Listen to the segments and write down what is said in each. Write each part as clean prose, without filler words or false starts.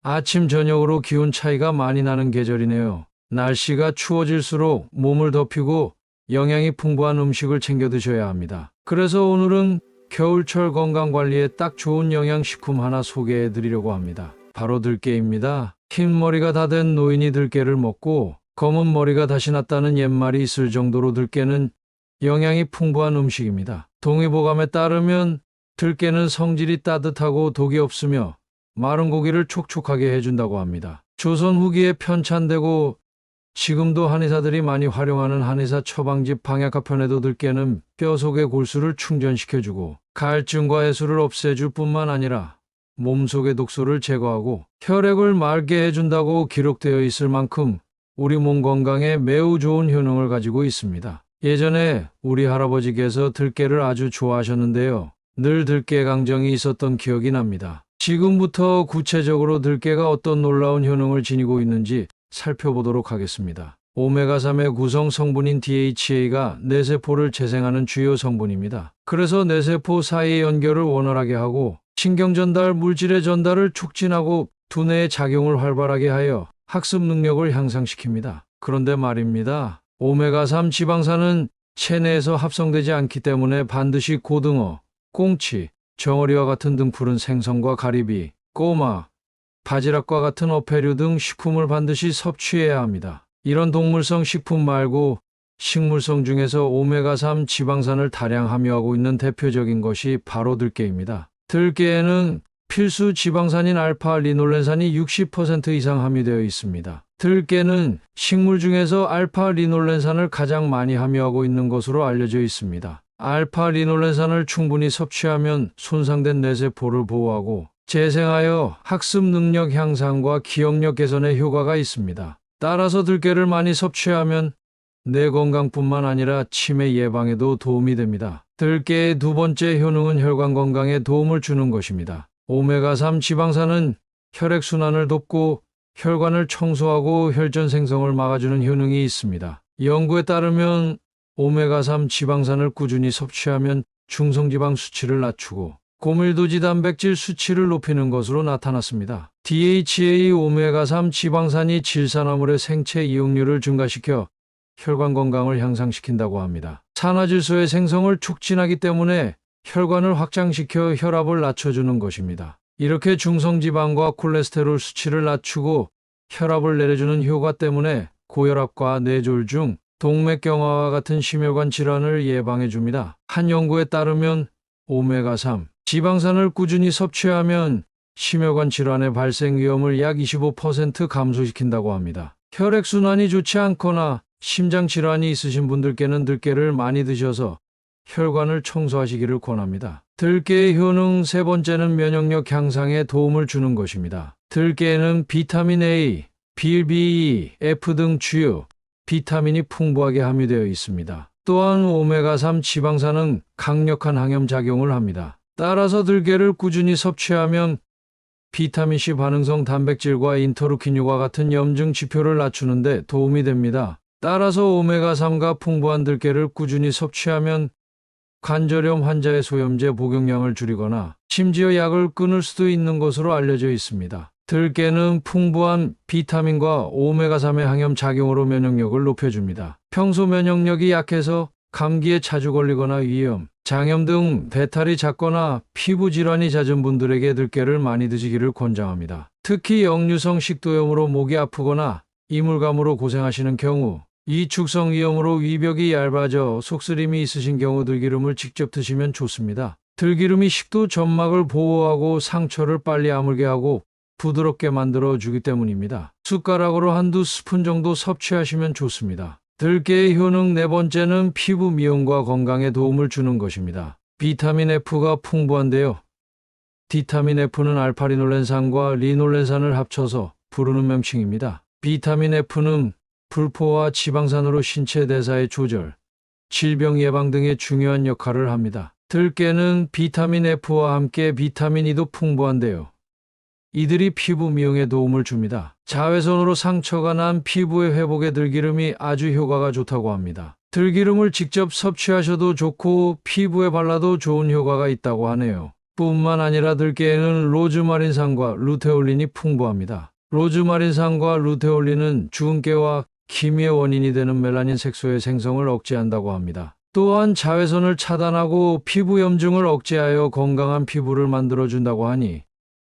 아침 저녁으로 기온 차이가 많이 나는 계절이네요. 날씨가 추워질수록 몸을 덮이고 영양이 풍부한 음식을 챙겨 드셔야 합니다. 그래서 오늘은 겨울철 건강관리에 딱 좋은 영양식품 하나 소개해 드리려고 합니다. 바로 들깨입니다. 흰 머리가 다 된 노인이 들깨를 먹고 검은 머리가 다시 났다는 옛말이 있을 정도로 들깨는 영양이 풍부한 음식입니다. 동의보감에 따르면 들깨는 성질이 따뜻하고 독이 없으며 마른 고기를 촉촉하게 해준다고 합니다. 조선 후기에 편찬되고 지금도 한의사들이 많이 활용하는 한의사 처방집 방약화편에도 들깨는 뼈 속의 골수를 충전시켜주고 갈증과 해수를 없애줄 뿐만 아니라 몸속의 독소를 제거하고 혈액을 맑게 해준다고 기록되어 있을 만큼 우리 몸 건강에 매우 좋은 효능을 가지고 있습니다. 예전에 우리 할아버지께서 들깨를 아주 좋아하셨는데요. 늘 들깨 강정이 있었던 기억이 납니다. 지금부터 구체적으로 들깨가 어떤 놀라운 효능을 지니고 있는지 살펴보도록 하겠습니다. 오메가3의 구성 성분인 DHA가 뇌세포를 재생하는 주요 성분입니다. 그래서 뇌세포 사이의 연결을 원활하게 하고 신경전달 물질의 전달을 촉진하고 두뇌의 작용을 활발하게 하여 학습 능력을 향상시킵니다. 그런데 말입니다. 오메가3 지방산은 체내에서 합성되지 않기 때문에 반드시 고등어, 꽁치, 정어리와 같은 등푸른 생선과 가리비, 꼬막, 바지락과 같은 어패류 등 식품을 반드시 섭취해야 합니다. 이런 동물성 식품 말고 식물성 중에서 오메가3 지방산을 다량 함유하고 있는 대표적인 것이 바로 들깨입니다. 들깨에는 필수 지방산인 알파 리놀렌산이 60% 이상 함유되어 있습니다. 들깨는 식물 중에서 알파 리놀렌산을 가장 많이 함유하고 있는 것으로 알려져 있습니다. 알파 리놀렌산을 충분히 섭취하면 손상된 뇌세포를 보호하고 재생하여 학습 능력 향상과 기억력 개선에 효과가 있습니다. 따라서 들깨를 많이 섭취하면 뇌 건강뿐만 아니라 치매 예방에도 도움이 됩니다. 들깨의 두 번째 효능은 혈관 건강에 도움을 주는 것입니다. 오메가3 지방산은 혈액순환을 돕고 혈관을 청소하고 혈전 생성을 막아주는 효능이 있습니다. 연구에 따르면 오메가3 지방산을 꾸준히 섭취하면 중성지방 수치를 낮추고 고밀도지 단백질 수치를 높이는 것으로 나타났습니다. DHA 오메가3 지방산이 질산화물의 생체 이용률을 증가시켜 혈관 건강을 향상시킨다고 합니다. 산화질소의 생성을 촉진하기 때문에 혈관을 확장시켜 혈압을 낮춰주는 것입니다. 이렇게 중성지방과 콜레스테롤 수치를 낮추고 혈압을 내려주는 효과 때문에 고혈압과 뇌졸중, 동맥경화와 같은 심혈관 질환을 예방해줍니다. 한 연구에 따르면 오메가3 지방산을 꾸준히 섭취하면 심혈관 질환의 발생 위험을 약 25% 감소시킨다고 합니다. 혈액순환이 좋지 않거나 심장 질환이 있으신 분들께는 들깨를 많이 드셔서 혈관을 청소하시기를 권합니다. 들깨의 효능 세 번째는 면역력 향상에 도움을 주는 것입니다. 들깨에는 비타민 A, B, F 등 주요 비타민이 풍부하게 함유되어 있습니다. 또한 오메가3 지방산은 강력한 항염작용을 합니다. 따라서 들깨를 꾸준히 섭취하면 비타민C 반응성 단백질과 인터루킨유과 같은 염증 지표를 낮추는 데 도움이 됩니다. 따라서 오메가3가 풍부한 들깨를 꾸준히 섭취하면 관절염 환자의 소염제 복용량을 줄이거나 심지어 약을 끊을 수도 있는 것으로 알려져 있습니다. 들깨는 풍부한 비타민과 오메가3의 항염작용으로 면역력을 높여줍니다. 평소 면역력이 약해서 감기에 자주 걸리거나 위염, 장염 등 배탈이 잦거나 피부 질환이 잦은 분들에게 들깨를 많이 드시기를 권장합니다. 특히 역류성 식도염으로 목이 아프거나 이물감으로 고생하시는 경우, 이축성 위염으로 위벽이 얇아져 속쓰림이 있으신 경우 들기름을 직접 드시면 좋습니다. 들기름이 식도 점막을 보호하고 상처를 빨리 아물게 하고 부드럽게 만들어주기 때문입니다. 숟가락으로 한두 스푼 정도 섭취하시면 좋습니다. 들깨의 효능 네 번째는 피부 미용과 건강에 도움을 주는 것입니다. 비타민 F가 풍부한데요. 비타민 F는 알파리놀렌산과 리놀렌산을 합쳐서 부르는 명칭입니다. 비타민 F는 불포화 지방산으로 신체 대사의 조절, 질병 예방 등의 중요한 역할을 합니다. 들깨는 비타민 F와 함께 비타민 E도 풍부한데요. 이들이 피부 미용에 도움을 줍니다. 자외선으로 상처가 난 피부의 회복에 들기름이 아주 효과가 좋다고 합니다. 들기름을 직접 섭취하셔도 좋고 피부에 발라도 좋은 효과가 있다고 하네요. 뿐만 아니라 들깨에는 로즈마린산과 루테올린이 풍부합니다. 로즈마린산과 루테올린은 주근깨와 기미의 원인이 되는 멜라닌 색소의 생성을 억제한다고 합니다. 또한 자외선을 차단하고 피부 염증을 억제하여 건강한 피부를 만들어준다고 하니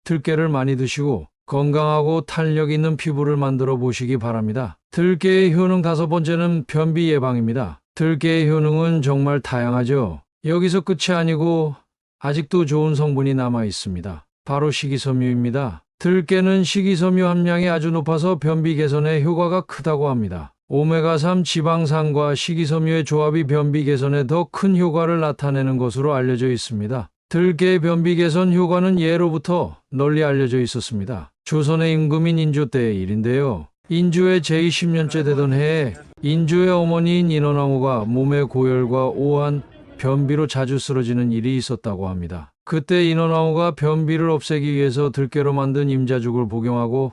들깨를 많이 드시고 건강하고 탄력 있는 피부를 만들어 보시기 바랍니다. 들깨의 효능 5번째는 변비 예방입니다. 들깨의 효능은 정말 다양하죠. 여기서 끝이 아니고 아직도 좋은 성분이 남아 있습니다. 바로 식이섬유입니다. 들깨는 식이섬유 함량이 아주 높아서 변비 개선에 효과가 크다고 합니다. 오메가3 지방산과 식이섬유의 조합이 변비 개선에 더 큰 효과를 나타내는 것으로 알려져 있습니다. 들깨의 변비 개선 효과는 예로부터 널리 알려져 있었습니다. 조선의 임금인 인조 때의 일인데요. 인조의 제20년째 되던 해에 인조의 어머니인 인원왕후가 몸의 고열과 오한 변비로 자주 쓰러지는 일이 있었다고 합니다. 그때 인원왕후가 변비를 없애기 위해서 들깨로 만든 임자죽을 복용하고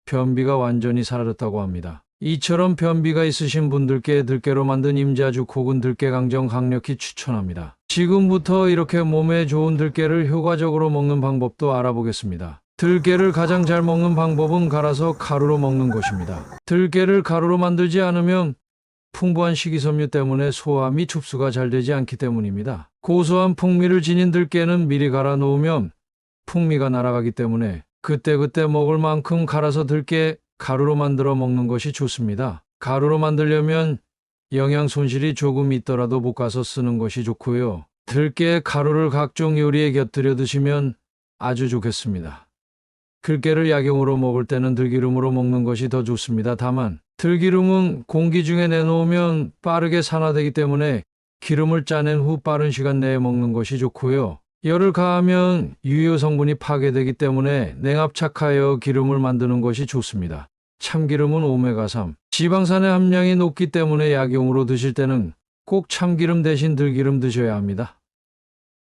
변비가 완전히 사라졌다고 합니다. 이처럼 변비가 있으신 분들께 들깨로 만든 임자죽 혹은 들깨강정 강력히 추천합니다. 지금부터 이렇게 몸에 좋은 들깨를 효과적으로 먹는 방법도 알아보겠습니다. 들깨를 가장 잘 먹는 방법은 갈아서 가루로 먹는 것입니다. 들깨를 가루로 만들지 않으면 풍부한 식이섬유 때문에 소화 및 흡수가 잘 되지 않기 때문입니다. 고소한 풍미를 지닌 들깨는 미리 갈아 놓으면 풍미가 날아가기 때문에 그때그때 먹을 만큼 갈아서 들깨 가루로 만들어 먹는 것이 좋습니다. 가루로 만들려면 영양 손실이 조금 있더라도 볶아서 쓰는 것이 좋고요. 들깨 가루를 각종 요리에 곁들여 드시면 아주 좋겠습니다. 들깨를 약용으로 먹을 때는 들기름으로 먹는 것이 더 좋습니다. 다만 들기름은 공기 중에 내놓으면 빠르게 산화되기 때문에 기름을 짜낸 후 빠른 시간 내에 먹는 것이 좋고요. 열을 가하면 유효 성분이 파괴되기 때문에 냉압착하여 기름을 만드는 것이 좋습니다. 참기름은 오메가3 지방산의 함량이 높기 때문에 약용으로 드실 때는 꼭 참기름 대신 들기름 드셔야 합니다.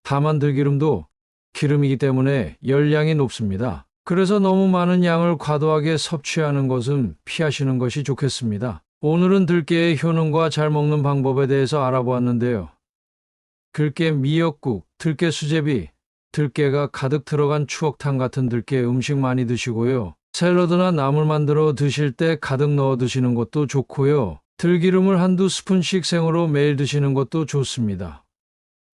다만 들기름도 기름이기 때문에 열량이 높습니다. 그래서 너무 많은 양을 과도하게 섭취하는 것은 피하시는 것이 좋겠습니다. 오늘은 들깨의 효능과 잘 먹는 방법에 대해서 알아보았는데요. 들깨 미역국, 들깨 수제비, 들깨가 가득 들어간 추억탕 같은 들깨 음식 많이 드시고요. 샐러드나 나물 만들어 드실 때 가득 넣어 드시는 것도 좋고요. 들기름을 한두 스푼씩 생으로 매일 드시는 것도 좋습니다.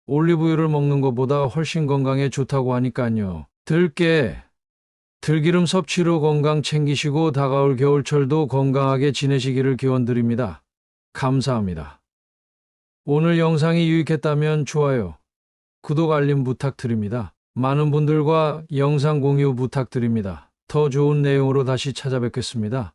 올리브유를 먹는 것보다 훨씬 건강에 좋다고 하니까요. 들기름 섭취로 건강 챙기시고 다가올 겨울철도 건강하게 지내시기를 기원드립니다. 감사합니다. 오늘 영상이 유익했다면 좋아요, 구독, 알림 부탁드립니다. 많은 분들과 영상 공유 부탁드립니다. 더 좋은 내용으로 다시 찾아뵙겠습니다.